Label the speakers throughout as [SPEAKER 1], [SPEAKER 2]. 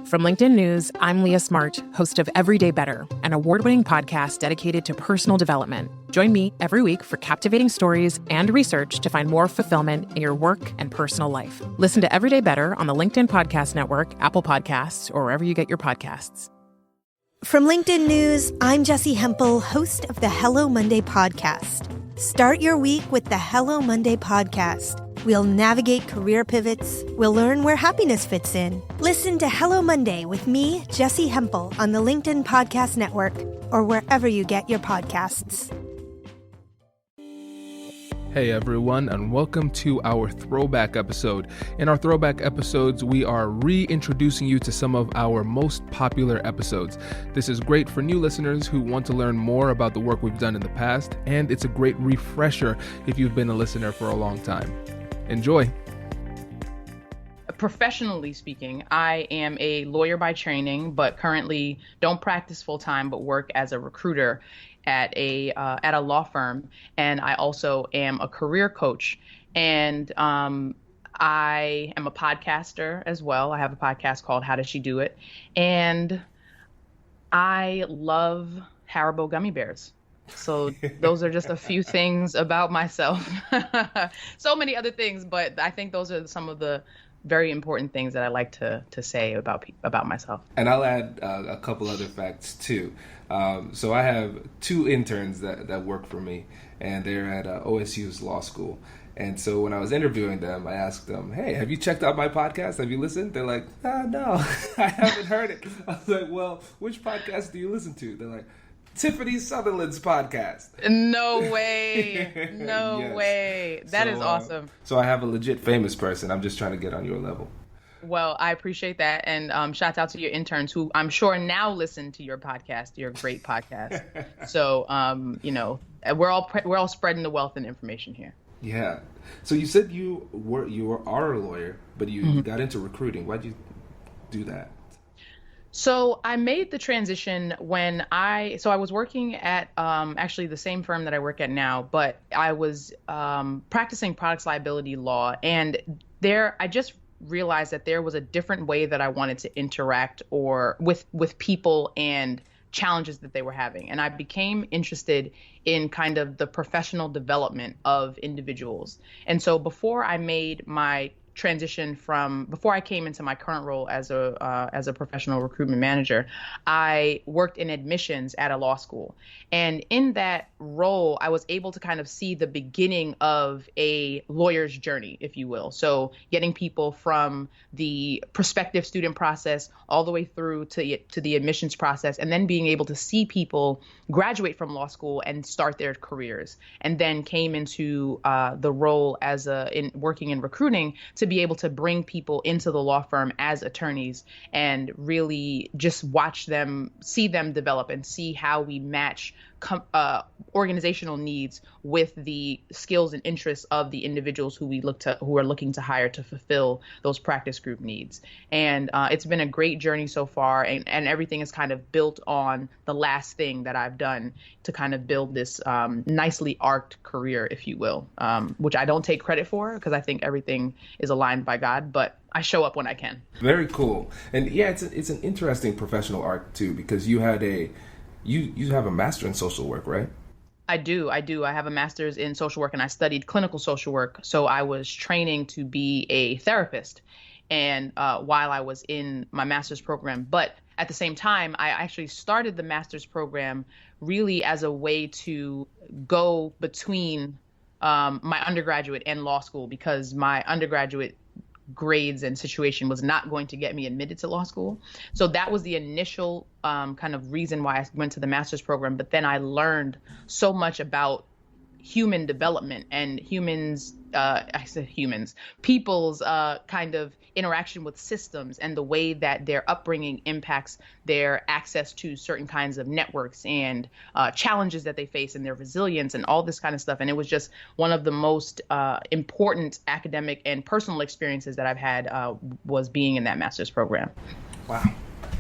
[SPEAKER 1] From LinkedIn News, I'm Leah Smart, host of Everyday Better, an award-winning podcast dedicated to personal development. Join me every week for captivating stories and research to find more fulfillment in your work and personal life. Listen to Everyday Better on the LinkedIn Podcast Network, Apple Podcasts, or wherever you get your podcasts.
[SPEAKER 2] From LinkedIn News, I'm Jessie Hempel, host of the Hello Monday podcast. Start your week with the Hello Monday podcast. We'll navigate career pivots. We'll learn where happiness fits in. Listen to Hello Monday with me, Jessie Hempel, on the LinkedIn Podcast Network or wherever you get your podcasts.
[SPEAKER 3] Hey everyone, and welcome to our throwback episode. In our throwback episodes, we are reintroducing you to some of our most popular episodes. This is great for new listeners who want to learn more about the work we've done in the past, and it's a great refresher if you've been a listener for a long time. Enjoy.
[SPEAKER 4] Professionally speaking, I am a lawyer by training, but currently don't practice full time, but work as a recruiter at a law firm. And I also am a career coach. And I am a podcaster as well. I have a podcast called How Does She Do It? And I love Haribo gummy bears. So those are just a few things about myself. So many other things, but I think those are some of the very important things that I like to say about myself.
[SPEAKER 5] And I'll add a couple other facts too. So I have two interns that work for me, and they're at OSU's law school. And so when I was interviewing them, I asked them, hey, have you checked out my podcast? Have you listened? They're like, no, I haven't heard it. I was like, well, which podcast do you listen to? They're like, Tiffany Southerland's podcast.
[SPEAKER 4] No way. No
[SPEAKER 5] Yes.
[SPEAKER 4] way. That is awesome.
[SPEAKER 5] So I have a legit famous person. I'm just trying to get on your level.
[SPEAKER 4] Well, I appreciate that. And shout out to your interns who I'm sure now listen to your podcast, your great podcast. So, we're all spreading the wealth and information here.
[SPEAKER 5] Yeah. So you said you are a lawyer, but you got into recruiting. Why'd you do that?
[SPEAKER 4] So I made the transition when I was working at actually the same firm that I work at now, but I was practicing products liability law, and I just realized that there was a different way that I wanted to interact with people and challenges that they were having. And I became interested in kind of the professional development of individuals. And so before I made my transition before I came into my current role as a professional recruitment manager, I worked in admissions at a law school. And in that role, I was able to kind of see the beginning of a lawyer's journey, if you will. So getting people from the prospective student process all the way through to the admissions process, and then being able to see people graduate from law school and start their careers. And then came into the role in working in recruiting to be able to bring people into the law firm as attorneys and really just see them develop and see how we match organizational needs with the skills and interests of the individuals who are looking to hire to fulfill those practice group needs. And it's been a great journey so far, and everything is kind of built on the last thing that I've done to kind of build this nicely arced career, if you will, which I don't take credit for because I think everything is aligned by God, but I show up when I can.
[SPEAKER 5] Very cool. And yeah, it's an interesting professional arc too, because you have a master in social work, right?
[SPEAKER 4] I do. I have a master's in social work, and I studied clinical social work. So I was training to be a therapist, and while I was in my master's program. But at the same time, I actually started the master's program really as a way to go between my undergraduate and law school, because my undergraduate grades and situation was not going to get me admitted to law school. So that was the initial kind of reason why I went to the master's program. But then I learned so much about human development and people's kind of interaction with systems, and the way that their upbringing impacts their access to certain kinds of networks and challenges that they face, and their resilience and all this kind of stuff. And it was just one of the most important academic and personal experiences that I've had was being in that master's program.
[SPEAKER 5] Wow.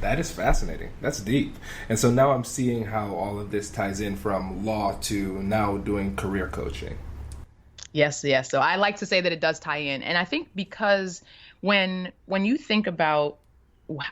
[SPEAKER 5] That is fascinating. That's deep. And so now I'm seeing how all of this ties in from law to now doing career coaching.
[SPEAKER 4] Yes. So I like to say that it does tie in. And I think because when you think about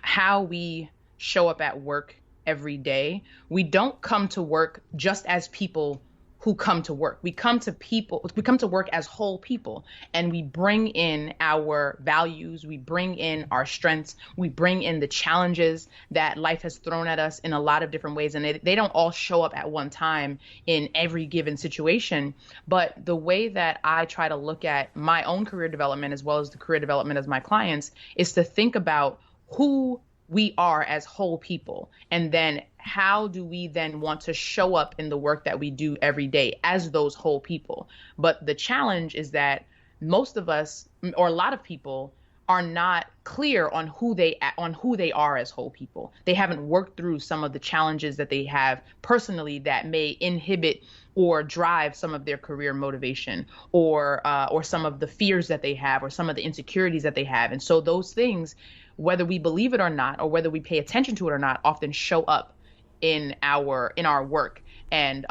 [SPEAKER 4] how we show up at work every day. We don't come to work just as people who come to work. We come to work as whole people, and we bring in our values, we bring in our strengths, we bring in the challenges that life has thrown at us in a lot of different ways. And they don't all show up at one time in every given situation. But the way that I try to look at my own career development, as well as the career development of my clients, is to think about who we are as whole people, and then how do we then want to show up in the work that we do every day as those whole people. But the challenge is that most of us, or a lot of people, are not clear on who they are as whole people. They haven't worked through some of the challenges that they have personally that may inhibit or drive some of their career motivation, or some of the fears that they have, or some of the insecurities that they have. And so those things, whether we believe it or not, or whether we pay attention to it or not, often show up in our work, and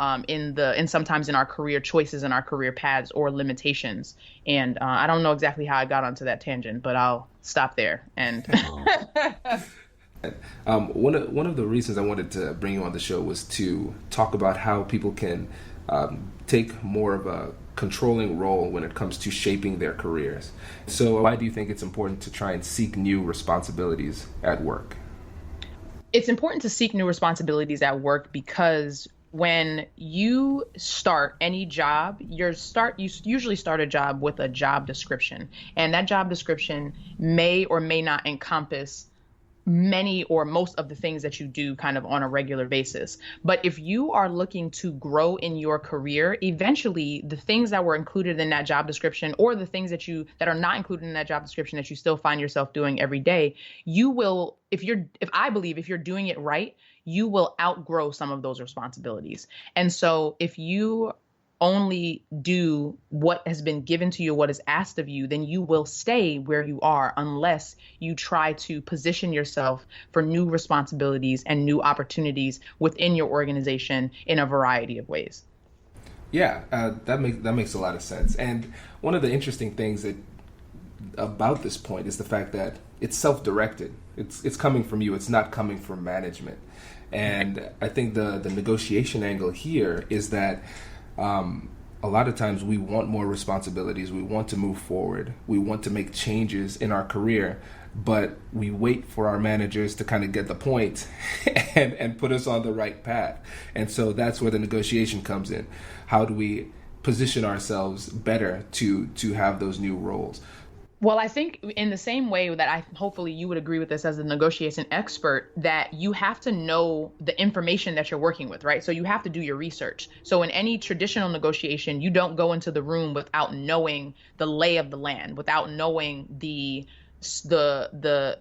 [SPEAKER 4] sometimes in our career choices and our career paths or limitations. And I don't know exactly how I got onto that tangent, but I'll stop there. And
[SPEAKER 5] one of the reasons I wanted to bring you on the show was to talk about how people can take more of a controlling role when it comes to shaping their careers. So why do you think it's important to try and seek new responsibilities at work?
[SPEAKER 4] It's important to seek new responsibilities at work because when you start any job, you usually start a job with a job description, and that job description may or may not encompass many or most of the things that you do kind of on a regular basis. But if you are looking to grow in your career, eventually the things that were included in that job description, or the things that are not included in that job description that you still find yourself doing every day, you will, if you're doing it right, you will outgrow some of those responsibilities. And so if you only do what has been given to you, what is asked of you, then you will stay where you are unless you try to position yourself for new responsibilities and new opportunities within your organization in a variety of ways.
[SPEAKER 5] Yeah, that makes a lot of sense. And one of the interesting things about this point is the fact that it's self-directed. It's coming from you. It's not coming from management. And I think the negotiation angle here is that a lot of times we want more responsibilities, we want to move forward, we want to make changes in our career, but we wait for our managers to kind of get the point and put us on the right path. And so that's where the negotiation comes in. How do we position ourselves better to have those new roles?
[SPEAKER 4] Well, I think in the same way that hopefully you would agree with this as a negotiation expert, that you have to know the information that you're working with, right? So you have to do your research. So in any traditional negotiation, you don't go into the room without knowing the lay of the land, without knowing the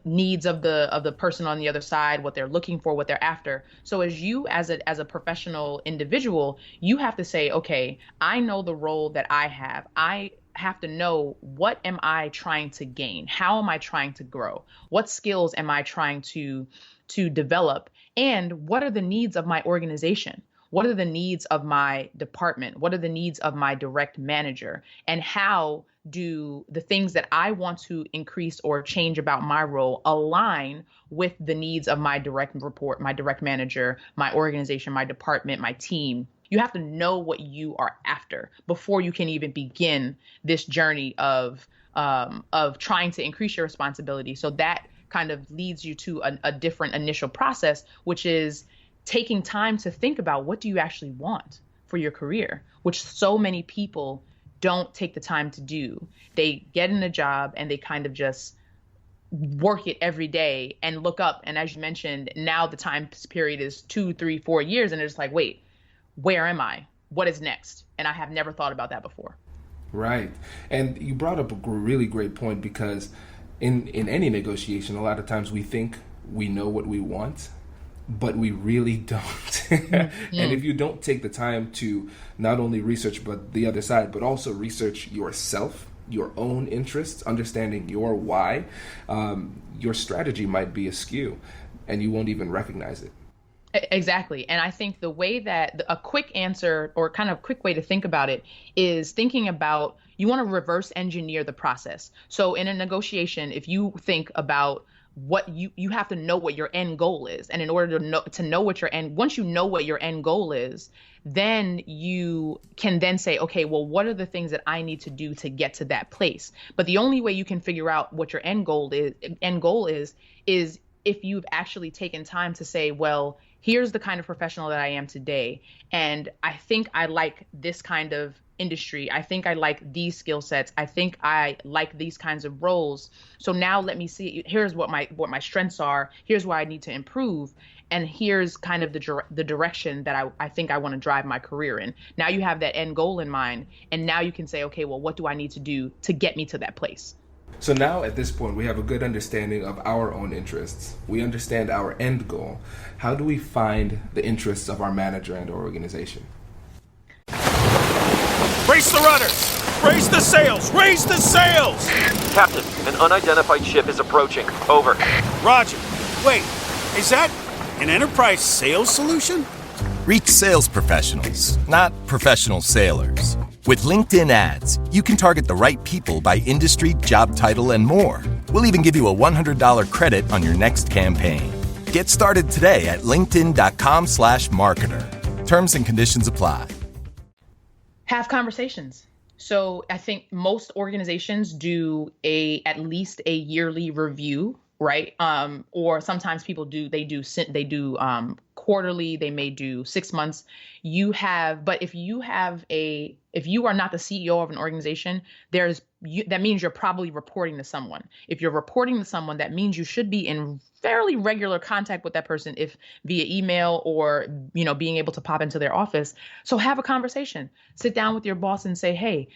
[SPEAKER 4] needs of the person on the other side, what they're looking for, what they're after. So as a professional individual, you have to say, okay, I know the role that I have. I have to know, what am I trying to gain? How am I trying to grow? What skills am I trying to develop? And what are the needs of my organization? What are the needs of my department? What are the needs of my direct manager? And how do the things that I want to increase or change about my role align with the needs of my direct report, my direct manager, my organization, my department, my team? You have to know what you are after before you can even begin this journey of trying to increase your responsibility. So that kind of leads you to a different initial process, which is taking time to think about, what do you actually want for your career, which so many people don't take the time to do. They get in a job and they kind of just work it every day and look up. And as you mentioned, now the time period is 2, 3, 4 years. And it's like, wait, where am I? What is next? And I have never thought about that before.
[SPEAKER 5] Right. And you brought up a really great point, because in any negotiation, a lot of times we think we know what we want, but we really don't. Mm-hmm. And if you don't take the time to not only research but the other side, but also research yourself, your own interests, understanding your why, your strategy might be askew and you won't even recognize it.
[SPEAKER 4] Exactly. And I think the way that a quick answer, or kind of quick way to think about it, is thinking about, you want to reverse engineer the process. So in a negotiation, if you think about what you have to know what your end goal is. And in order to know what once you know what your end goal is, then you can then say, okay, well, what are the things that I need to do to get to that place? But the only way you can figure out what your end goal is if you've actually taken time to say, well, here's the kind of professional that I am today. And I think I like this kind of industry. I think I like these skill sets. I think I like these kinds of roles. So now let me see, here's what my strengths are. Here's where I need to improve. And here's kind of the direction that I think I want to drive my career in. Now you have that end goal in mind. And now you can say, okay, well, what do I need to do to get me to that place?
[SPEAKER 5] So now at this point, we have a good understanding of our own interests. We understand our end goal. How do we find the interests of our manager and our organization?
[SPEAKER 6] Brace the rudders! Raise the sails! Raise the sails!
[SPEAKER 7] Captain, an unidentified ship is approaching. Over.
[SPEAKER 6] Roger. Wait, is that an enterprise sales solution?
[SPEAKER 8] Reach sales professionals, not professional sailors. With LinkedIn ads, you can target the right people by industry, job title, and more. We'll even give you a $100 credit on your next campaign. Get started today at linkedin.com/marketer. Terms and conditions apply.
[SPEAKER 4] Have conversations. So I think most organizations do at least a yearly review, right? Or sometimes people do quarterly, they may do 6 months. But if you are not the CEO of an organization, that means you're probably reporting to someone. If you're reporting to someone, that means you should be in fairly regular contact with that person, if via email or, being able to pop into their office. So have a conversation, sit down with your boss and say, hey,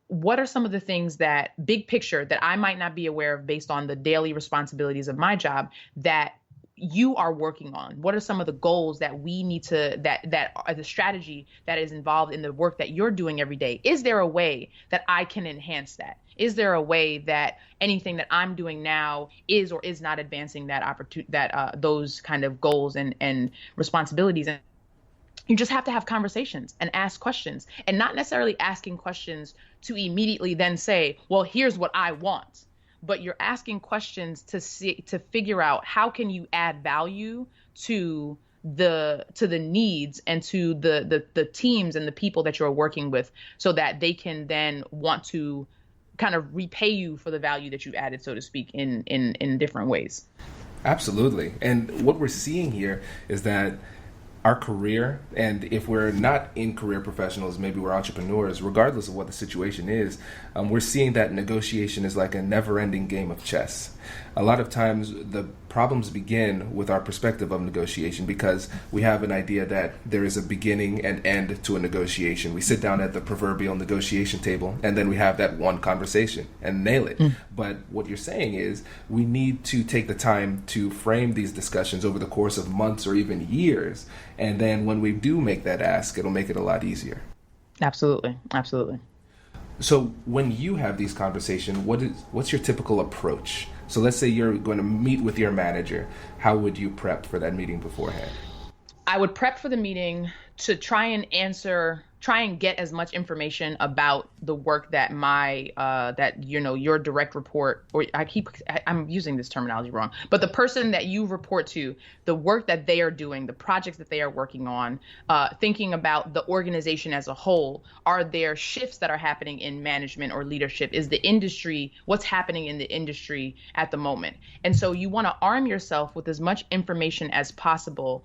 [SPEAKER 4] what are some of the things that big picture that I might not be aware of based on the daily responsibilities of my job that you are working on? What are some of the goals that we need that are the strategy that is involved in the work that you're doing every day? Is there a way that I can enhance that? Is there a way that anything that I'm doing now is or is not advancing those kind of goals and responsibilities? And you just have to have conversations and ask questions, and not necessarily asking questions to immediately then say, well, here's what I want. But you're asking questions to figure out how can you add value to the needs and to the teams and the people that you're working with, so that they can then want to kind of repay you for the value that you added, so to speak, in different ways.
[SPEAKER 5] Absolutely. And what we're seeing here is that our career, and if we're not in career professionals, maybe we're entrepreneurs, regardless of what the situation is, we're seeing that negotiation is like a never-ending game of chess. A lot of times the problems begin with our perspective of negotiation, because we have an idea that there is a beginning and end to a negotiation. We sit down at the proverbial negotiation table and then we have that one conversation and nail it. But what you're saying is we need to take the time to frame these discussions over the course of months or even years. And then when we do make that ask, it'll make it a lot easier.
[SPEAKER 4] Absolutely. Absolutely.
[SPEAKER 5] So when you have these conversations, what's your typical approach? So let's say you're going to meet with your manager. How would you prep for that meeting beforehand?
[SPEAKER 4] I would prep for the meeting to try and get as much information about the work that your direct report, or I'm using this terminology wrong, but the person that you report to, the work that they are doing, the projects that they are working on, thinking about the organization as a whole. Are there shifts that are happening in management or leadership? Is the industry, what's happening in the industry at the moment? And so you want to arm yourself with as much information as possible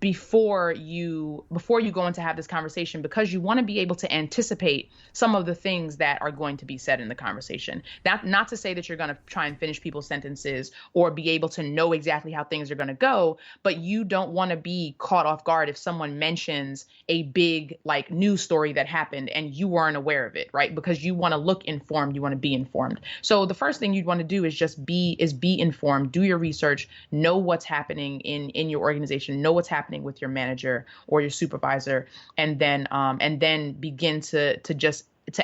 [SPEAKER 4] before you go in to have this conversation, because you want to be able to anticipate some of the things that are going to be said in the conversation. Not to say that you're going to try and finish people's sentences or be able to know exactly how things are going to go, but you don't want to be caught off guard if someone mentions a big news story that happened and you weren't aware of it, right? Because you want to look informed, you want to be informed. So the first thing you'd want to do is just be informed, do your research, know what's happening in your organization, know what's happening with your manager or your supervisor, and then begin to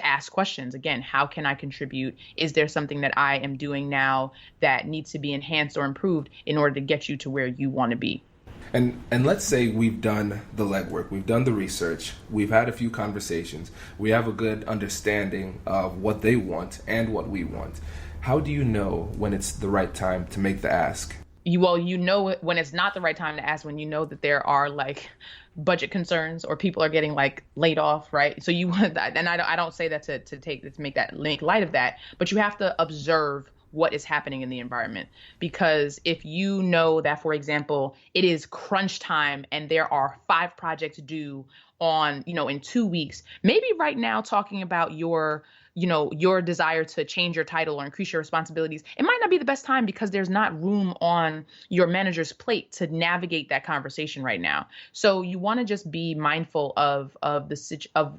[SPEAKER 4] ask questions. Again, how can I contribute? Is there something that I am doing now that needs to be enhanced or improved in order to get you to where you want to be?
[SPEAKER 5] And let's say we've done the legwork, we've done the research, we've had a few conversations, we have a good understanding of what they want and what we want. How do you know when it's the right time to make the ask?
[SPEAKER 4] You know when it's not the right time to ask, when you know that there are like budget concerns or people are getting like laid off, right? So you want that, and I don't say that to make that link light of that, but you have to observe what is happening in the environment. Because if you know that, for example, it is crunch time and there are 5 projects due on, in 2 weeks, maybe right now talking about your desire to change your title or increase your responsibilities, it might not be the best time because there's not room on your manager's plate to navigate that conversation right now. So you want to just be mindful of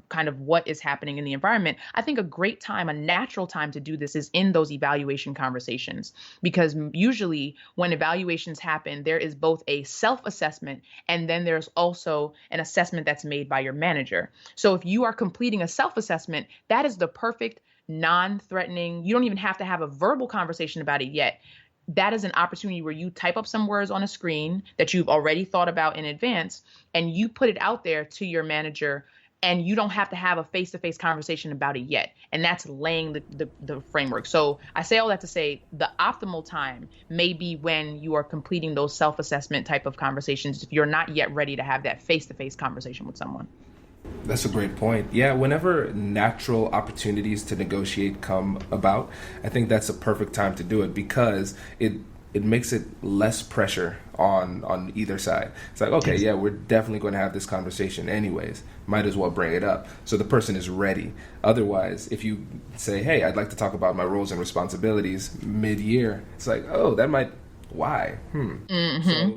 [SPEAKER 4] kind of what is happening in the environment. I think a great time, a natural time to do this is in those evaluation conversations, because usually when evaluations happen, there is both a self-assessment and then there's also an assessment that's made by your manager. So if you are completing a self-assessment, that is the perfect non-threatening, you don't even have to have a verbal conversation about it yet. That is an opportunity where you type up some words on a screen that you've already thought about in advance, and you put it out there to your manager, and you don't have to have a face-to-face conversation about it yet. And that's laying the framework. So I say all that to say the optimal time may be when you are completing those self-assessment type of conversations, if you're not yet ready to have that face-to-face conversation with someone.
[SPEAKER 5] That's a great point. Yeah, whenever natural opportunities to negotiate come about, I think that's a perfect time to do it, because it makes it less pressure on either side. It's like, okay, yeah, we're definitely going to have this conversation anyways. Might as well bring it up so the person is ready. Otherwise, if you say, hey, I'd like to talk about my roles and responsibilities mid-year, it's like, oh, that might... Why?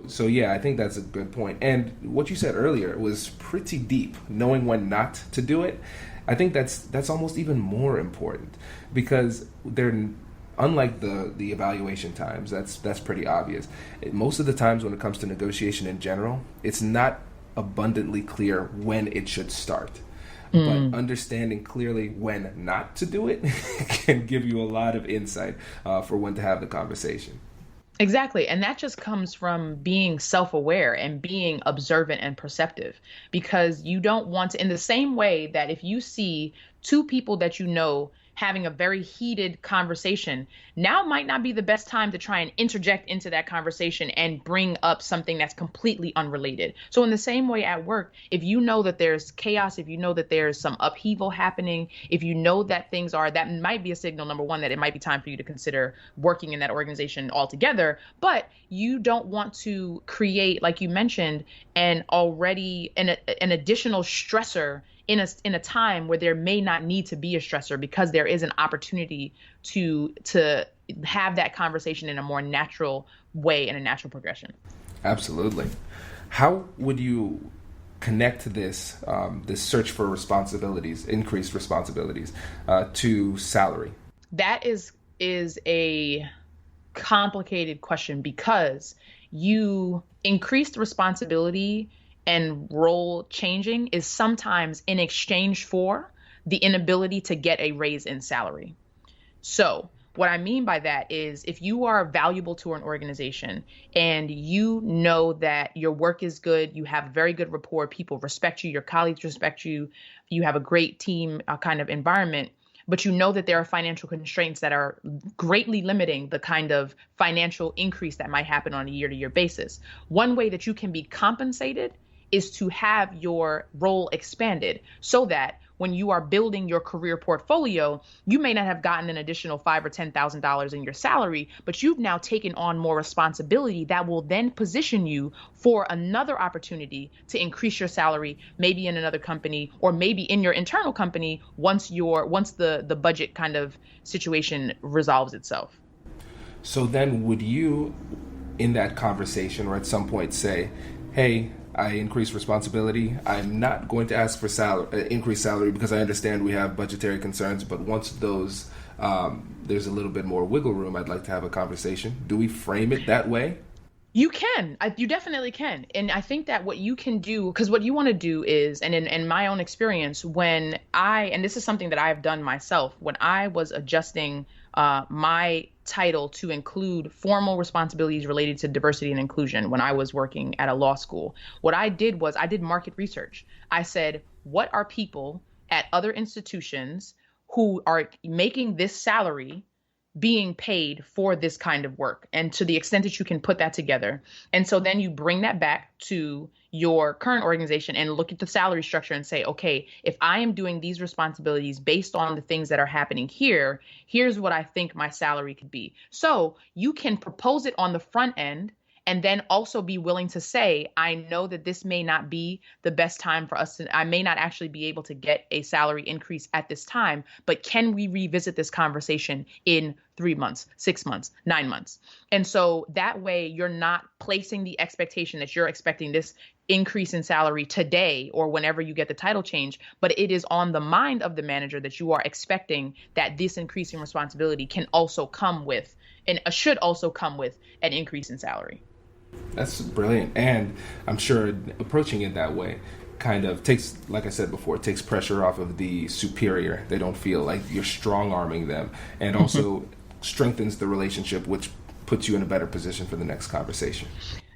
[SPEAKER 5] So yeah, I think that's a good point. And what you said earlier was pretty deep. Knowing when not to do it, I think that's almost even more important, because they're unlike the evaluation times. That's pretty obvious. Most of the times when it comes to negotiation in general, it's not abundantly clear when it should start. But understanding clearly when not to do it can give you a lot of insight for when to have the conversation.
[SPEAKER 4] Exactly. And that just comes from being self-aware and being observant and perceptive, because you don't want to, in the same way that if you see 2 people that you know having a very heated conversation, now might not be the best time to try and interject into that conversation and bring up something that's completely unrelated. So in the same way at work, if you know that there's chaos, if you know that there's some upheaval happening, if you know that that might be a signal, number one, that it might be time for you to consider working in that organization altogether. But you don't want to create, like you mentioned, an additional stressor in a time where there may not need to be a stressor, because there is an opportunity to have that conversation in a more natural way and a natural progression.
[SPEAKER 5] Absolutely. How would you connect this search for increased responsibilities, to salary?
[SPEAKER 4] That is a complicated question, because you increased responsibility and role changing is sometimes in exchange for the inability to get a raise in salary. So what I mean by that is, if you are valuable to an organization and you know that your work is good, you have very good rapport, people respect you, your colleagues respect you, you have a great team kind of environment, but you know that there are financial constraints that are greatly limiting the kind of financial increase that might happen on a year-to-year basis. One way that you can be compensated is to have your role expanded, so that when you are building your career portfolio, you may not have gotten an additional $5,000 or $10,000 in your salary, but you've now taken on more responsibility that will then position you for another opportunity to increase your salary, maybe in another company or maybe in your internal company once the budget kind of situation resolves itself.
[SPEAKER 5] So then would you, in that conversation or at some point, say, hey, I increase responsibility. I'm not going to ask for increased salary because I understand we have budgetary concerns, but once those there's a little bit more wiggle room, I'd like to have a conversation. Do we frame it that way?
[SPEAKER 4] You can. You definitely can. And I think that what you can do, because what you want to do is, and in my own experience, and this is something that I've done myself, when I was adjusting my title to include formal responsibilities related to diversity and inclusion when I was working at a law school, what I did was I did market research. I said, what are people at other institutions who are making this salary being paid for this kind of work, and to the extent that you can put that together. And so then you bring that back to your current organization and look at the salary structure and say, okay, if I am doing these responsibilities based on the things that are happening here, here's what I think my salary could be. So you can propose it on the front end, and then also be willing to say, I know that this may not be the best time for us I may not actually be able to get a salary increase at this time, but can we revisit this conversation in 3 months, 6 months, 9 months? And so that way you're not placing the expectation that you're expecting this increase in salary today or whenever you get the title change, but it is on the mind of the manager that you are expecting that this increase in responsibility can also come with, and should also come with, an increase in salary.
[SPEAKER 5] That's brilliant. And I'm sure approaching it that way kind of takes, like I said before, it takes pressure off of the superior. They don't feel like you're strong arming them, and also strengthens the relationship, which puts you in a better position for the next conversation.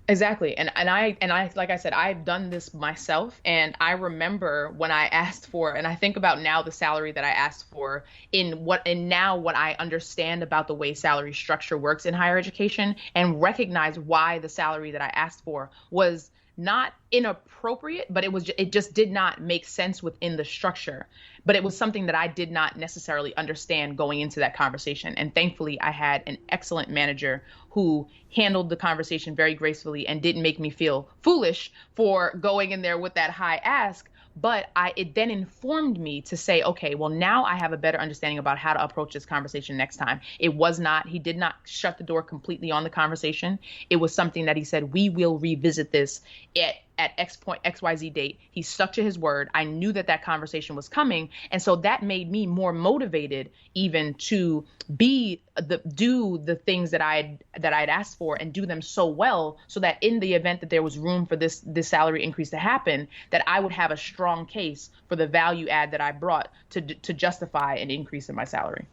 [SPEAKER 4] Exactly. And I, like I said, I've done this myself. And I remember when I asked for, and I think about now the salary that I asked for and now what I understand about the way salary structure works in higher education, and recognize why the salary that I asked for was not inappropriate, but it just did not make sense within the structure. But it was something that I did not necessarily understand going into that conversation. And thankfully, I had an excellent manager who handled the conversation very gracefully and didn't make me feel foolish for going in there with that high ask. But it then informed me to say, okay, well, now I have a better understanding about how to approach this conversation next time. He did not shut the door completely on the conversation. It was something that he said, we will revisit this at XYZ date. He stuck to his word. I knew that conversation was coming. And so that made me more motivated even to do the things that I'd asked for, and do them so well, so that in the event that there was room for this salary increase to happen, that I would have a strong case for the value add that I brought to justify an increase in my salary.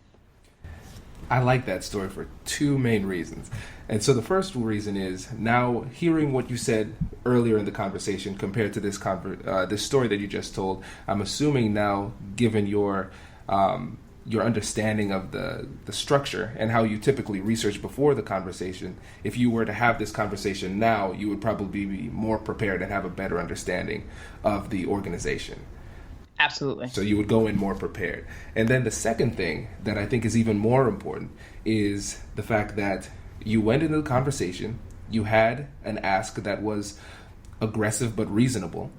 [SPEAKER 5] I like that story for two main reasons. And so the first reason is, now hearing what you said earlier in the conversation compared to this story that you just told, I'm assuming now, given your understanding of the structure and how you typically research before the conversation, if you were to have this conversation now, you would probably be more prepared and have a better understanding of the organization.
[SPEAKER 4] Absolutely.
[SPEAKER 5] So you would go in more prepared. And then the second thing that I think is even more important is the fact that you went into the conversation, you had an ask that was aggressive but reasonable,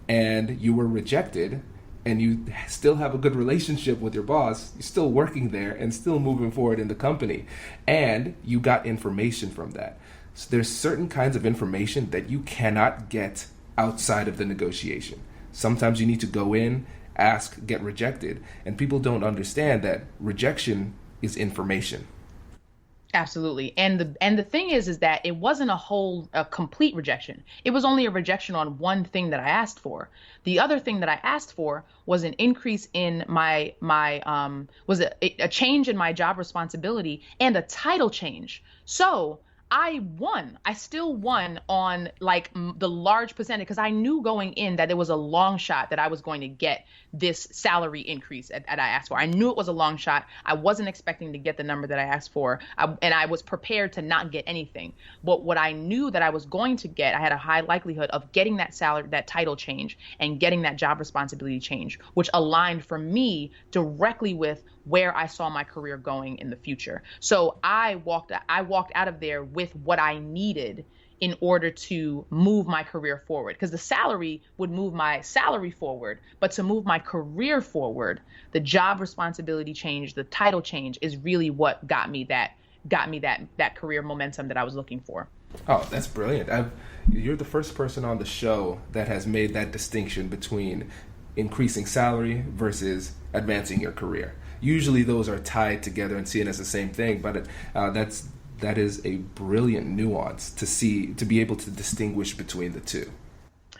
[SPEAKER 5] and you were rejected, and you still have a good relationship with your boss, you're still working there and still moving forward in the company, and you got information from that. So there's certain kinds of information that you cannot get outside of the negotiation. Sometimes you need to go in, ask, get rejected, and people don't understand that rejection is information.
[SPEAKER 4] Absolutely. And the thing is that it wasn't a complete rejection. It was only a rejection on one thing that I asked for. The other thing that I asked for was an increase in was a change in my job responsibility and a title change. So I won. I still won on the large percentage, because I knew going in that it was a long shot that I was going to get this salary increase that I asked for. I knew it was a long shot. I wasn't expecting to get the number that I asked for, and I was prepared to not get anything. But what I knew that I was going to get, I had a high likelihood of getting that salary, that title change, and getting that job responsibility change, which aligned for me directly with where I saw my career going in the future. So I walked out of there with what I needed in order to move my career forward, because the salary would move my salary forward, but to move my career forward, the job responsibility change, the title change is really what got me that career momentum that I was looking for.
[SPEAKER 5] Oh, that's brilliant. You're the first person on the show that has made that distinction between increasing salary versus advancing your career. Usually those are tied together and seen as the same thing, but that is a brilliant nuance to be able to distinguish between the two.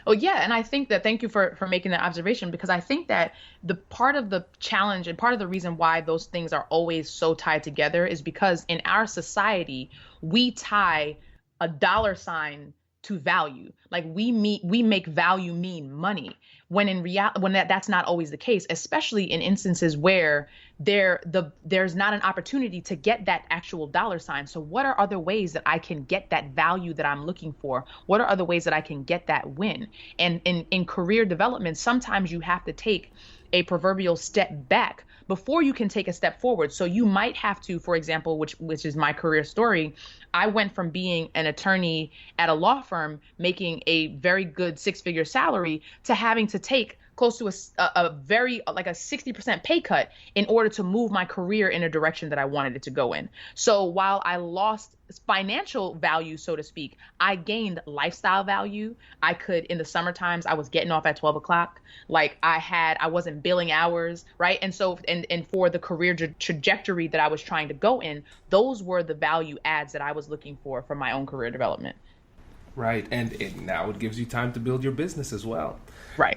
[SPEAKER 4] Oh yeah, and I think that, thank you for making that observation, because I think that the part of the challenge and part of the reason why those things are always so tied together is because in our society, we tie a dollar sign to value. Like we make value mean money. when in reality, when that's not always the case, especially in instances where there's not an opportunity to get that actual dollar sign. So what are other ways that I can get that value that I'm looking for? What are other ways that I can get that win? And in career development, sometimes you have to take a proverbial step back before you can take a step forward. So you might have to, for example, which is my career story, I went from being an attorney at a law firm making a very good six-figure salary to having to take close to a very like a 60% pay cut in order to move my career in a direction that I wanted it to go in. So while I lost financial value, so to speak, I gained lifestyle value. I could, in the summer times, I was getting off at 12 o'clock. Like I wasn't billing hours, right? And so, and for the career trajectory that I was trying to go in, those were the value adds that I was looking for my own career development.
[SPEAKER 5] Right. And now it gives you time to build your business as well.
[SPEAKER 4] Right.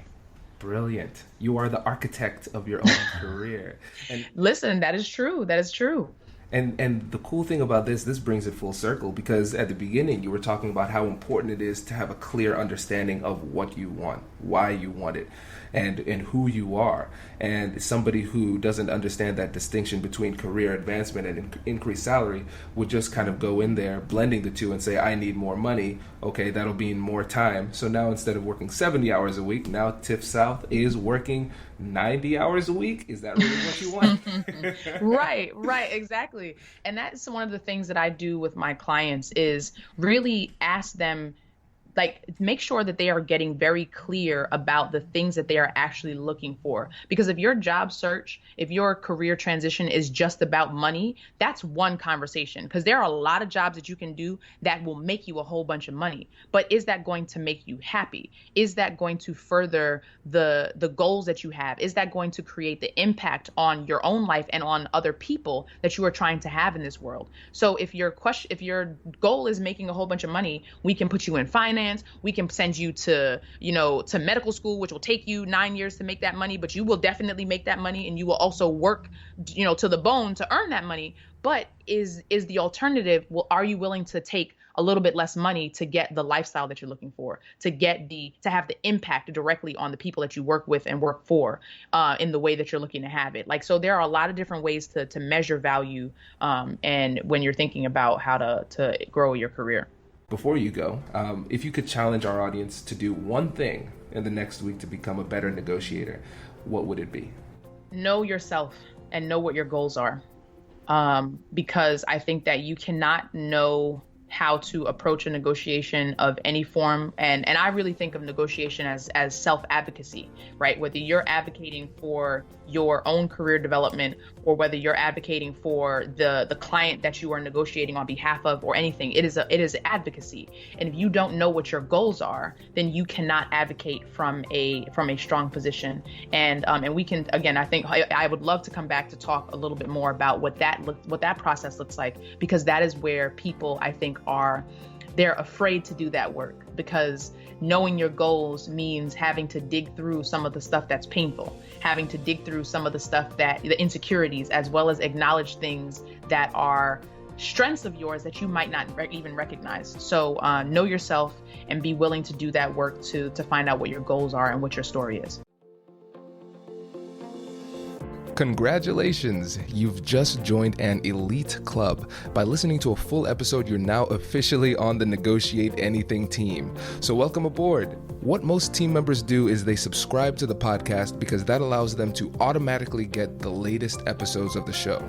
[SPEAKER 5] Brilliant. You are the architect of your own career. And
[SPEAKER 4] listen, that is true. That is true.
[SPEAKER 5] And the cool thing about this brings it full circle, because at the beginning you were talking about how important it is to have a clear understanding of what you want, why you want it, and who you are. And somebody who doesn't understand that distinction between career advancement and increased salary would just kind of go in there blending the two and say, I need more money. Okay, that'll mean more time. So now instead of working 70 hours a week, now Tiff South is working 90 hours a week. Is that really what you want?
[SPEAKER 4] Right, exactly. And that's one of the things that I do with my clients is really ask them, like, make sure that they are getting very clear about the things that they are actually looking for. Because if your job search, if your career transition is just about money, that's one conversation. Because there are a lot of jobs that you can do that will make you a whole bunch of money. But is that going to make you happy? Is that going to further the goals that you have? Is that going to create the impact on your own life and on other people that you are trying to have in this world? So if your goal is making a whole bunch of money, we can put you in finance. We can send you to medical school, which will take you 9 years to make that money, but you will definitely make that money, and you will also work, to the bone to earn that money. But is the alternative, are you willing to take a little bit less money to get the lifestyle that you're looking for, to have the impact directly on the people that you work with and work for, in the way that you're looking to have it? Like, so there are a lot of different ways to measure value, and when you're thinking about how to grow your career.
[SPEAKER 5] Before you go, if you could challenge our audience to do one thing in the next week to become a better negotiator, what would it be?
[SPEAKER 4] Know yourself and know what your goals are. Because I think that you cannot know how to approach a negotiation of any form. And I really think of negotiation as self-advocacy, right? Whether you're advocating for your own career development or whether you're advocating for the client that you are negotiating on behalf of or anything, it is advocacy. And if you don't know what your goals are, then you cannot advocate from a strong position. And we can, again, I think I would love to come back to talk a little bit more about what that process looks like, because that is where people, I think, they're afraid to do that work, because knowing your goals means having to dig through some of the stuff that's painful, having to dig through some of the stuff the insecurities, as well as acknowledge things that are strengths of yours that you might not even recognize. So know yourself and be willing to do that work to find out what your goals are and what your story is.
[SPEAKER 3] Congratulations! You've just joined an elite club. By listening to a full episode, you're now officially on the Negotiate Anything team. So welcome aboard. What most team members do is they subscribe to the podcast because that allows them to automatically get the latest episodes of the show.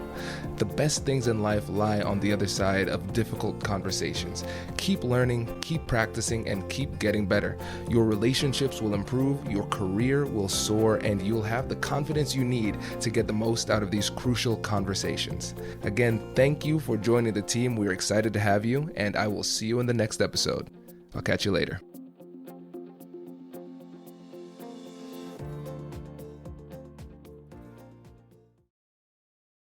[SPEAKER 3] The best things in life lie on the other side of difficult conversations. Keep learning, keep practicing, and keep getting better. Your relationships will improve, your career will soar, and you'll have the confidence you need to get the most out of these crucial conversations. Again, thank you for joining the team. We're excited to have you, and I will see you in the next episode. I'll catch you later.